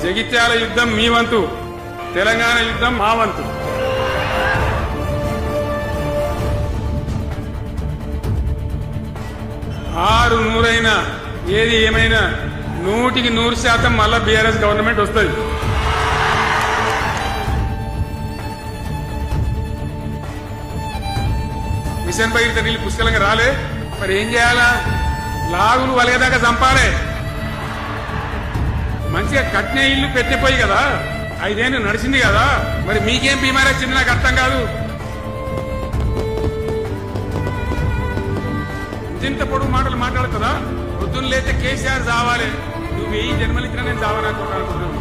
జగిత్యాల యుద్ధం మీ వంతు, తెలంగాణ యుద్ధం మా వంతు. ఆరు నూరైనా ఏది ఏమైనా 100% మళ్ళా బీఆర్ఎస్ గవర్నమెంట్ వస్తుంది. మిషన్ భగీరథ నీళ్ళు పుష్కలంగా రాలే, మరి ఏం చేయాలా? లాగులు వలగదాకా చంపాలే. మంచిగా కట్టిన ఇల్లు పెట్టిపోయి కదా, 5 ఏళ్ళు నడిచింది కదా, మరి మీకేం బీమారీ వచ్చింది నాకు అర్థం కాదు. ఇంత పొడుగు మాటలు మాట్లాడుతుందా? పొద్దున్న లేతే కేసీఆర్ చావాలి, నువ్వు 1000 జన్మలు ఇచ్చినా నేను చావనుకుంటున్నాను.